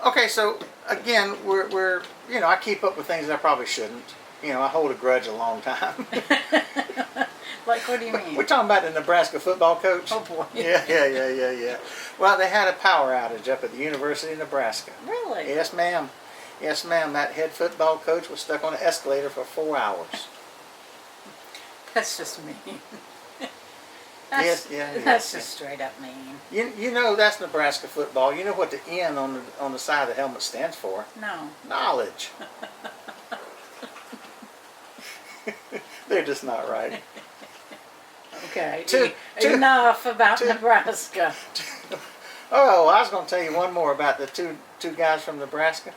Okay, so again, we're I keep up with things I probably shouldn't. I hold a grudge a long time. Like, what do you mean? We're talking about the Nebraska football coach. Oh boy. Yeah. Well, they had a power outage up at the University of Nebraska. Really? Yes, ma'am. Yes, ma'am. That head football coach was stuck on an escalator for 4 hours. That's just mean. That's just straight up mean. You know that's Nebraska football. You know what the N on the side of the helmet stands for? No. Knowledge. They're just not right. Okay. Enough about Nebraska. Oh, I was going to tell you one more about the two guys from Nebraska.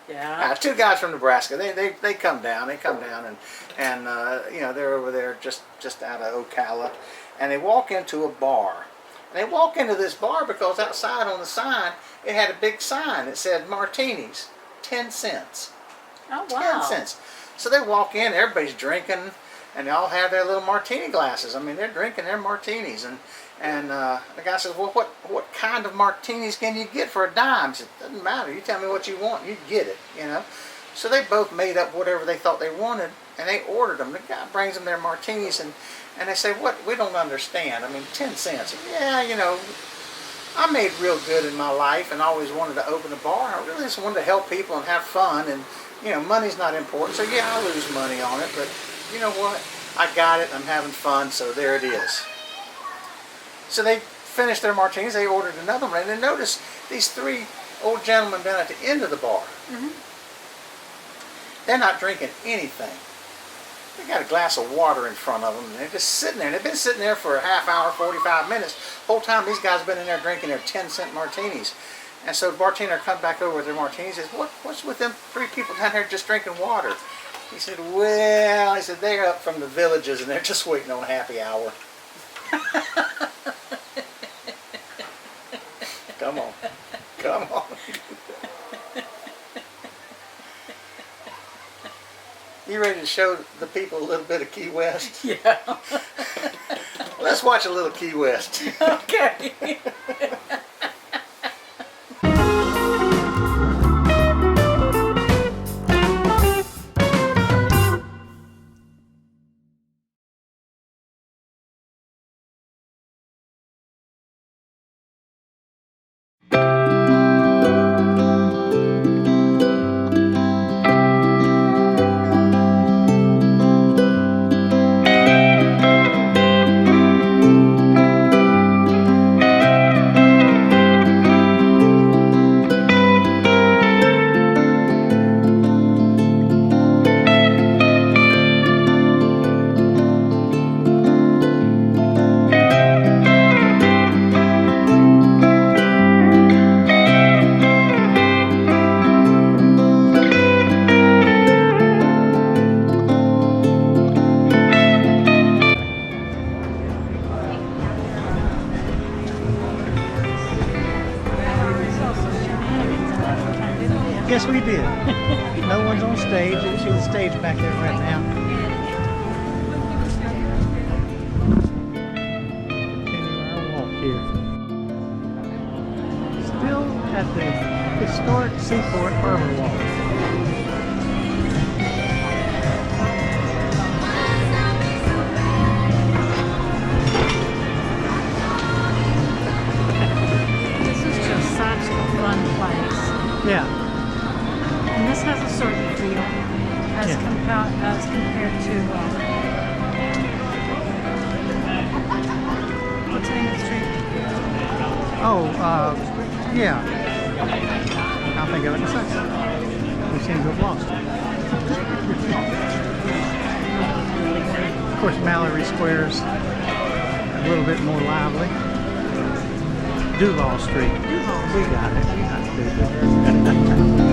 Yeah. 2 guys from Nebraska. They come down. They come down and they're over there just out of Ocala, and they walk into a bar. And they walk into this bar because outside on the sign it had a big sign that said martinis, 10 cents. Oh wow. 10 cents. So they walk in. Everybody's drinking, and they all have their little martini glasses. I mean, they're drinking their martinis, and the guy says, "Well, what kind of martinis can you get for a dime?" He said, "Doesn't matter. You tell me what you want, you get it." So they both made up whatever they thought they wanted, and they ordered them. The guy brings them their martinis, and they say, "What? We don't understand. I mean, 10 cents. Yeah, I made real good in my life, and always wanted to open a bar. I really just wanted to help people and have fun, and money's not important. So yeah, I lose money on it, but you know what? I got it. I'm having fun, so there it is." So they finished their martinis. They ordered another one, and then notice these 3 old gentlemen down at the end of the bar. Mm-hmm. They're not drinking anything. They got a glass of water in front of them, and they're just sitting there. And they've been sitting there for a half hour, 45 minutes. The whole time these guys have been in there drinking their 10-cent martinis. And so the bartender comes back over with their martinis and says, "What's with them 3 people down there just drinking water?" He said, "Well," he said, "they're up from the villages and they're just waiting on happy hour." Come on. Come on. You ready to show the people a little bit of Key West? Yeah. Let's watch a little Key West. Okay. Yes, we did. No one's on stage. She's on stage back there right now. Continue our walk here. Still at the historic Seaport Harbor Walk. This is just such a fun place. Yeah. And this has a certain feel as compared to what's the name of the street? Oh, yeah. I'll think of it in a second. We seem to have lost it. Of course, Mallory Square's a little bit more lively. Duval Street. We got it. We're not stupid.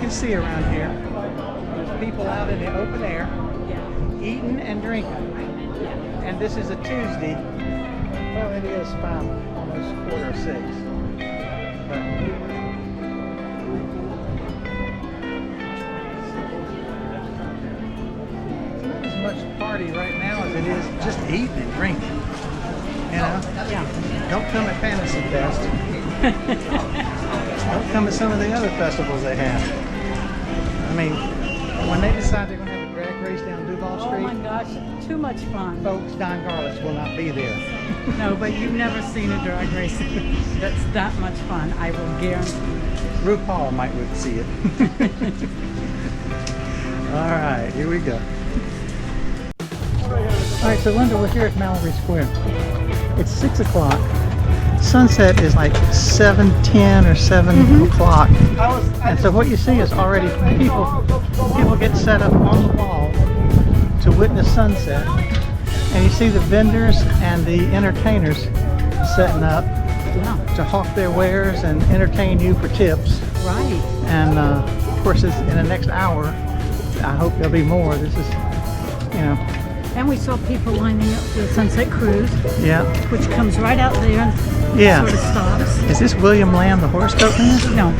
can see around here, there's people out in the open air eating and drinking. And this is a Tuesday. Well, it is 5, almost 4:06. But it's not as much party right now as it is just eating and drinking. You know? Yeah. Don't come at Fantasy Fest. Don't come at some of the other festivals they have. I mean, when they decide they're going to have a drag race down Duval Street, Oh my gosh, too much fun. folks, Don Garlics will not be there. No, but you've never seen a drag race that's that much fun, I will guarantee. RuPaul might would see it. All right, here we go. All right, so Linda, we're here at Mallory Square. It's 6 o'clock. Sunset is like 7:10 or 7 o'clock. And so what you see is already people get set up on the wall to witness sunset. And you see the vendors and the entertainers setting up to hawk their wares and entertain you for tips. Right. And of course, it's in the next hour. I hope there'll be more. This is, you know. And we saw people lining up for the Sunset Cruise, Yeah. which comes right out there and Yeah. sort of stops. Is this William Lamb, the horoscope man? No.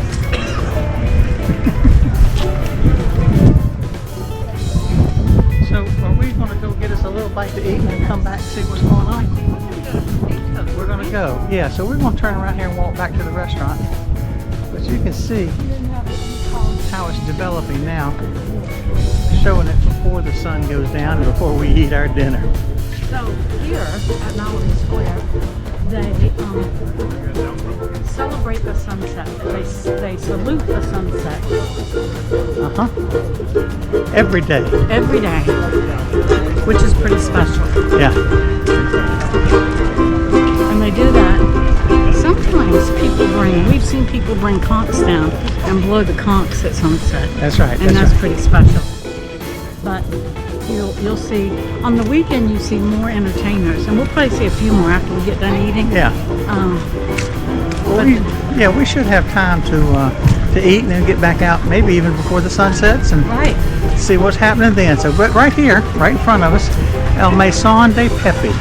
So are we going to go get us a little bite to eat and then come back and see what's going on? We're going to go. Yeah, so we're going to turn around here and walk back to the restaurant. But you can see how it's developing now. Showing it before the sun goes down and before we eat our dinner. So here at Mallory Square, they celebrate the sunset. They salute the sunset. Every day. Every day, which is pretty special. Yeah. And they do that. Sometimes we've seen people bring conchs down and blow the conchs at sunset. That's right. And that's pretty special. But you'll see, on the weekend you see more entertainers, and we'll probably see a few more after we get done eating. Yeah. We should have time to eat and then get back out, maybe even before the sun sets, and see what's happening then. So, but right here, right in front of us, El Meson de Pepe,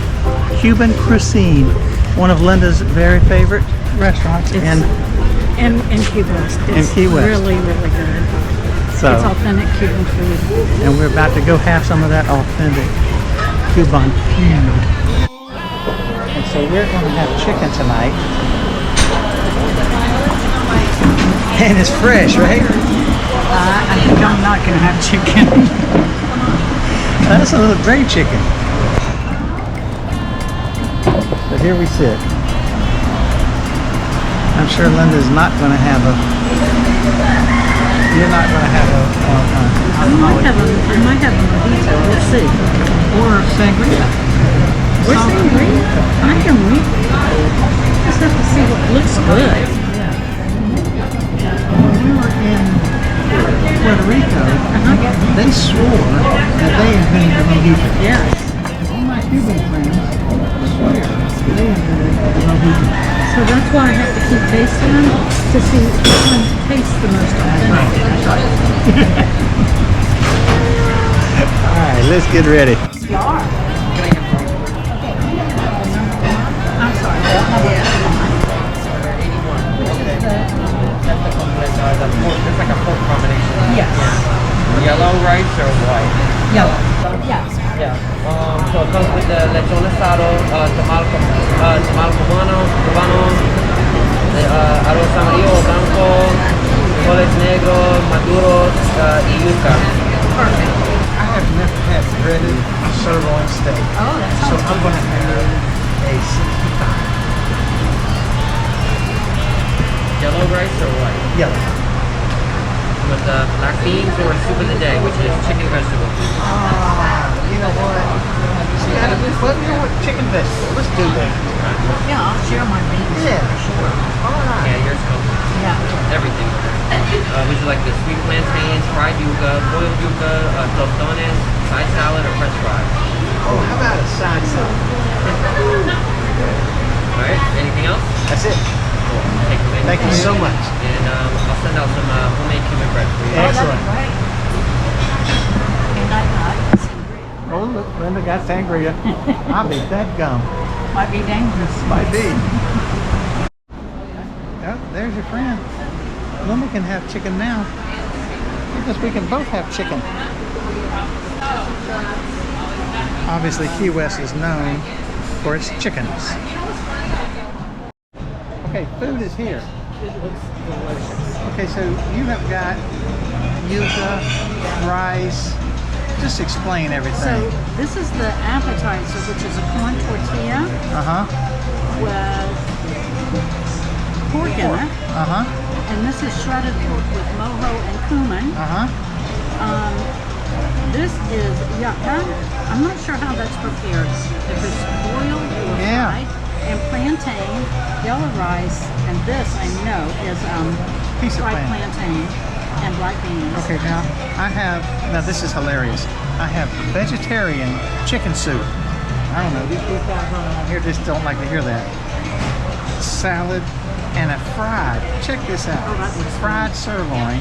Cuban cuisine, one of Linda's very favorite restaurants in Key West. It's Key West. really, really good. So, it's authentic Cuban food. And we're about to go have some of that authentic Cuban food. And so we're going to have chicken tonight. And it's fresh, right? I think I'm not going to have chicken. That's a little gray chicken. But here we sit. I'm sure Linda's not going to have a... You're not going to have I might have a mojito. Let's see. or sangria. Or sangria. I can read. Just have to see what looks good. When we were in Puerto Rico, they swore that they invented the mojito. Yes. All my Cuban friends swear they invented the mojito. So that's why I have to keep tasting them to see which one tastes the most authentic. Alright, let's get ready. I'm sorry. It's like a pork combination. Yes. Yellow rice or white? Yellow. Yes. Yeah. So it comes with the lechon asado, tamal cubano, arroz amarillo o blanco, frijoles negros, maduros, y yuca. Perfect. I have never had breaded sirloin steak. Oh, that So sounds I'm going to have a 65. Yellow rice or white? Yellow. With black beans or soup of the day, which is chicken vegetable. You know what? See, you know what? Chicken vegetable. Let's do that. Yeah, I'll share my beans. Yeah, sure. All right. Yeah, yours comes with Yeah. everything. Would you like the sweet plantains, fried yuca, boiled yuca, tostones, side salad, or french fries? Oh, how about a side salad? Alright, anything else? That's it. Cool. Take the menu. Thank you so much. And I'll send out some homemade Cuban bread for you. Excellent. And I got sangria. Oh, look, Linda got sangria. I'll be that gum. Might be dangerous. Might be. Oh, there's your friend. Linda can have chicken now. Because we can both have chicken. Obviously, Key West is known for its chickens. Okay, food is here. It looks delicious. Okay, so you have got yuca, rice. Just explain everything. So this is the appetizer, which is a corn tortilla with pork in it. And this is shredded pork with mojo and cumin. This is yucca. I'm not sure how that's prepared. If it's boiled or fried. And plantain, yellow rice, and this I know is fried plantain and black beans. Okay, now this is hilarious. I have vegetarian chicken soup. I don't know, these guys around here just don't like to hear that. Salad and a fried, check this out, fried sirloin.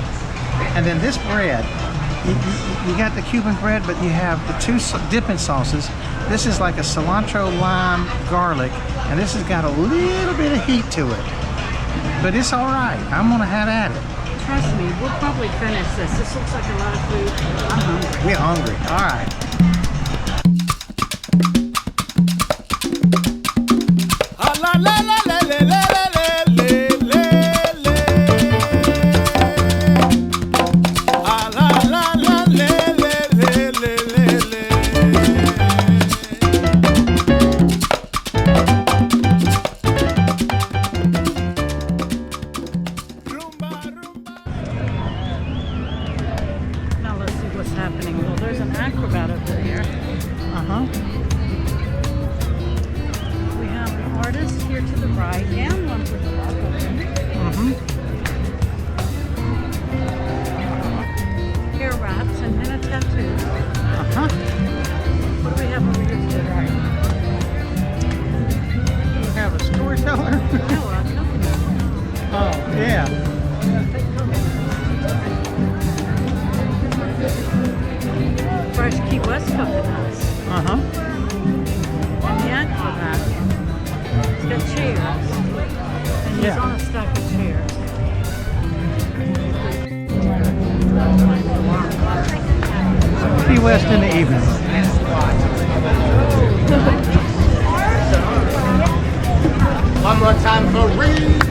And then this bread, you got the Cuban bread, but you have the two dipping sauces. This is like a cilantro, lime, garlic, and this has got a little bit of heat to it. But it's all right. I'm gonna have at it. Trust me, we'll probably finish this. This looks like a lot of food. I'm hungry. We're hungry. All right. Key West in the evening. One more time for Reed.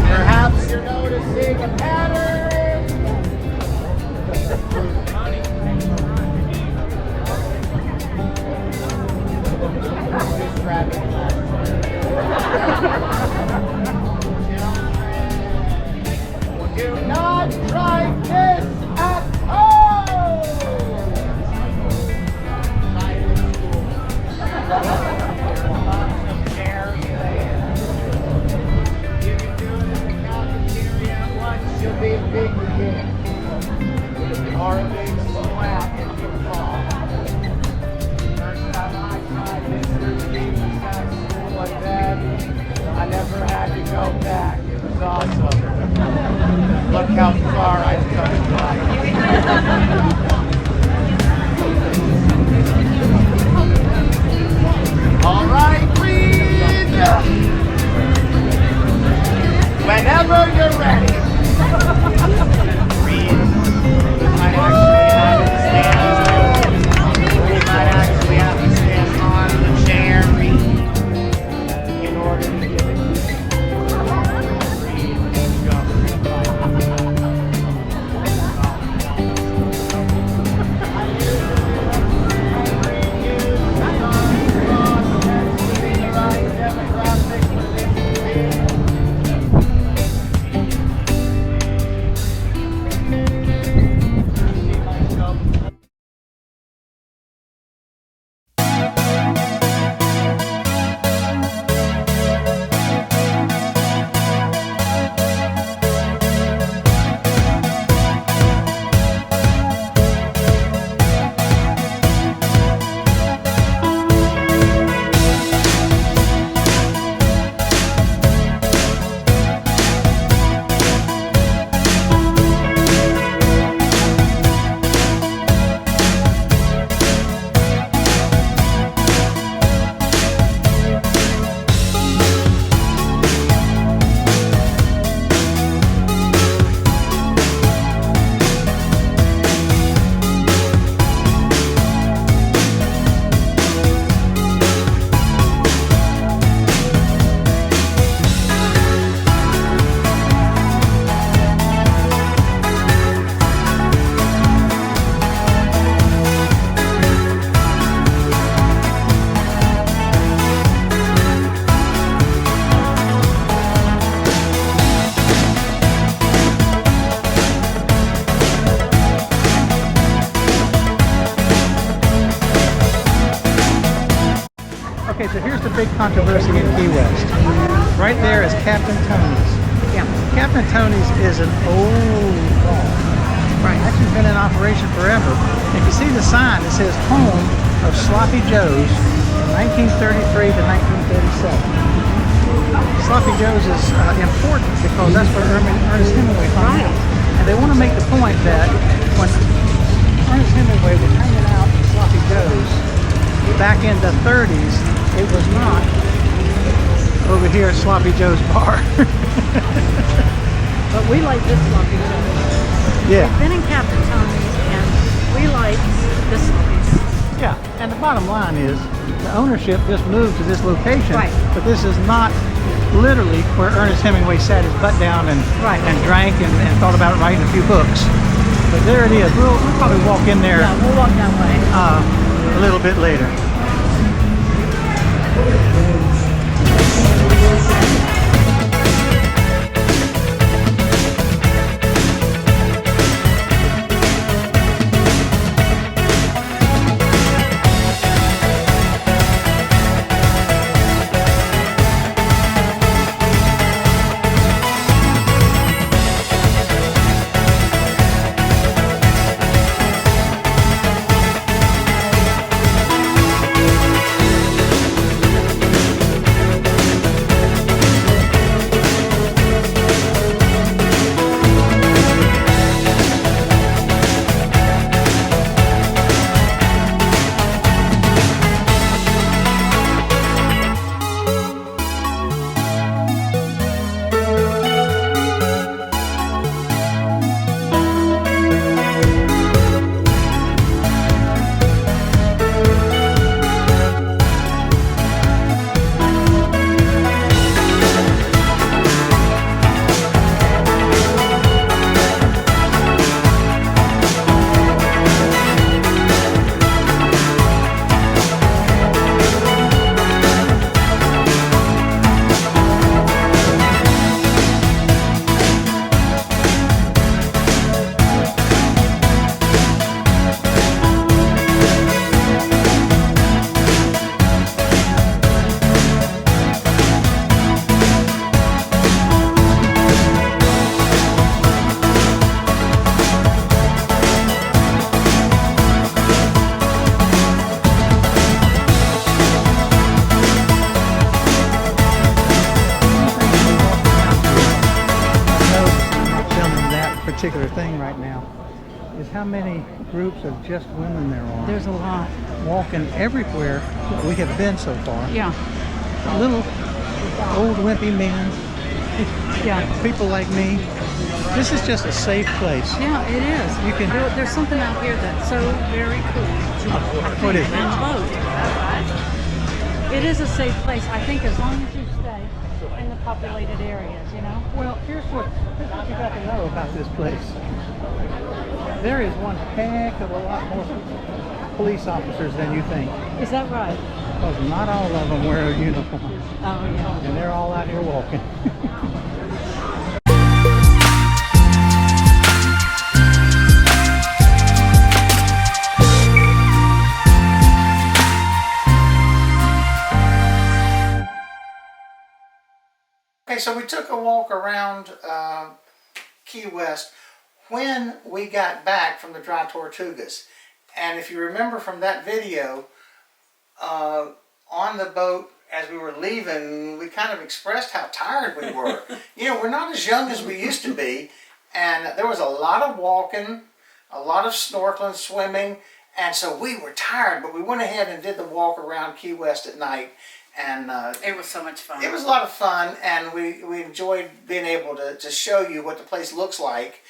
Perhaps you're noticing a pattern. Do not try this at home. Okay, so here's the big controversy in Key West. Right there is Captain Tony's. Yeah. Captain Tony's is an old bar. Right. Actually been in operation forever. If you see the sign, it says home of Sloppy Joe's, 1933 to 1937. Sloppy Joe's is important because that's where Ernest Hemingway hung out. And they want to make the point that when Ernest Hemingway was hanging out at Sloppy Joe's back in the 30s, it was not over here at Sloppy Joe's bar. But we like this Sloppy Joe's. Yeah. We've been in Captain Tony's and we like this place. Yeah, and the bottom line is the ownership just moved to this location, Right. but this is not literally where Ernest Hemingway sat his butt down and drank and thought about writing a few books. But there it is. We'll probably walk in there Yeah, we'll walk that way. a little bit later. Particular thing right now is how many groups of just women there are. There's a lot. Walking everywhere we have been so far. Yeah. Little old wimpy men, Yeah. people like me. This is just a safe place. Yeah, it is. You can. There's something out here that's so very cool. What is it? And boat. It is a safe place. I think as long as you stay in the populated areas, you know. Well, here's what you got to know about this place. There is one heck of a lot more police officers than you think. Is that right? Because not all of them wear a uniform. Oh, yeah. And they're all out here walking. Okay, so we took a walk around Key West when we got back from the Dry Tortugas. And if you remember from that video, on the boat as we were leaving, we kind of expressed how tired we were. You know, we're not as young as we used to be, and there was a lot of walking, a lot of snorkeling, swimming, and so we were tired, but we went ahead and did the walk around Key West at night. And it was so much fun. It was a lot of fun, and we enjoyed being able to show you what the place looks like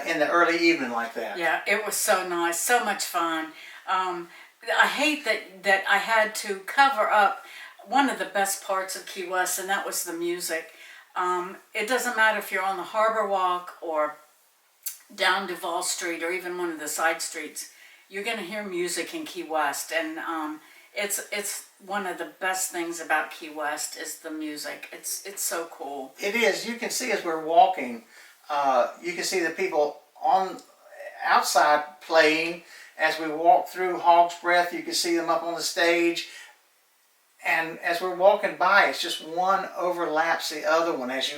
in the early evening like that. Yeah, it was so nice, so much fun. I hate that I had to cover up one of the best parts of Key West, and that was the music. It doesn't matter if you're on the Harbor Walk or down Duval Street or even one of the side streets, you're going to hear music in Key West, and it's one of the best things about Key West is the music. It's so cool. It is. You can see as we're walking, you can see the people on outside playing. As we walk through Hog's Breath, you can see them up on the stage. and as we're walking by, it's just one overlaps the other one. As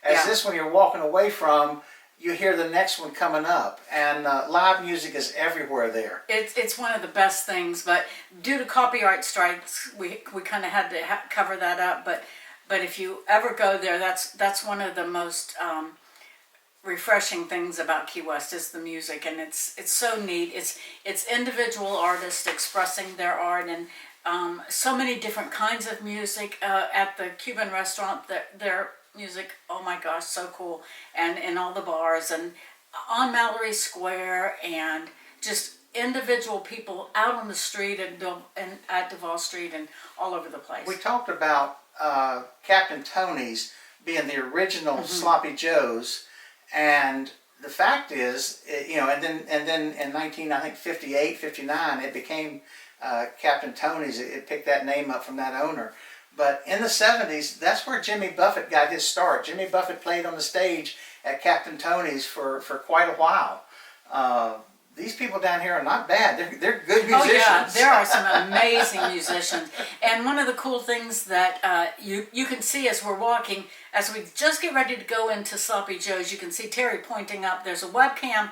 Yeah. this one you're walking away from, you hear the next one coming up, and live music is everywhere there. It's one of the best things, but due to copyright strikes, we kind of had to cover that up. But if you ever go there, that's one of the most refreshing things about Key West is the music, and it's so neat. It's individual artists expressing their art, and so many different kinds of music at the Cuban restaurant. Their music, oh my gosh, so cool, and in all the bars and on Mallory Square, and just individual people out on the street and at Duval Street and all over the place. We talked about Captain Tony's being the original Sloppy Joe's, and the fact is, and then in 1958, 59, it became Captain Tony's. It picked that name up from that owner. But in the 70s, that's where Jimmy Buffett got his start. Jimmy Buffett played on the stage at Captain Tony's for quite a while. These people down here are not bad. They're good musicians. Oh yeah, there are some amazing musicians. And one of the cool things that you can see as we're walking, as we just get ready to go into Sloppy Joe's, you can see Terry pointing up. There's a webcam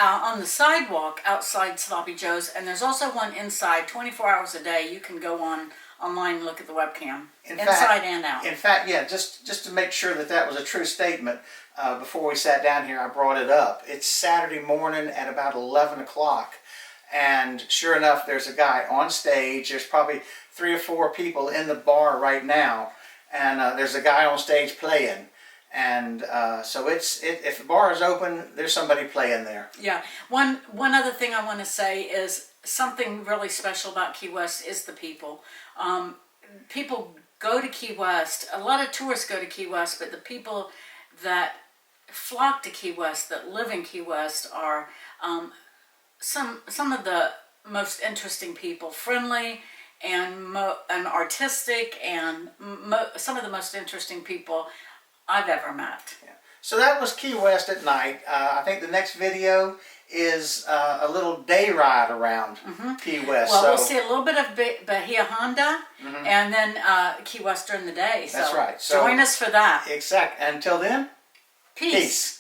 on the sidewalk outside Sloppy Joe's, and there's also one inside. 24 hours a day, you can go online and look at the webcam, inside and out. In fact, yeah, just to make sure that was a true statement, before we sat down here, I brought it up. It's Saturday morning at about 11 o'clock, and sure enough, there's a guy on stage. There's probably 3 or 4 people in the bar right now, and there's a guy on stage playing. And so if the bar is open, there's somebody playing there. Yeah. One other thing I want to say is something really special about Key West is the people. People go to Key West. A lot of tourists go to Key West, but the people that flock to Key West, that live in Key West, are some of the most interesting people, friendly and artistic, and some of the most interesting people I've ever met. Yeah. So that was Key West at night. I think the next video is a little day ride around Key West. Well, we'll see a little bit of Bahia Honda, and then Key West during the day. So that's right. So join us for that. Exactly. Until then, Peace.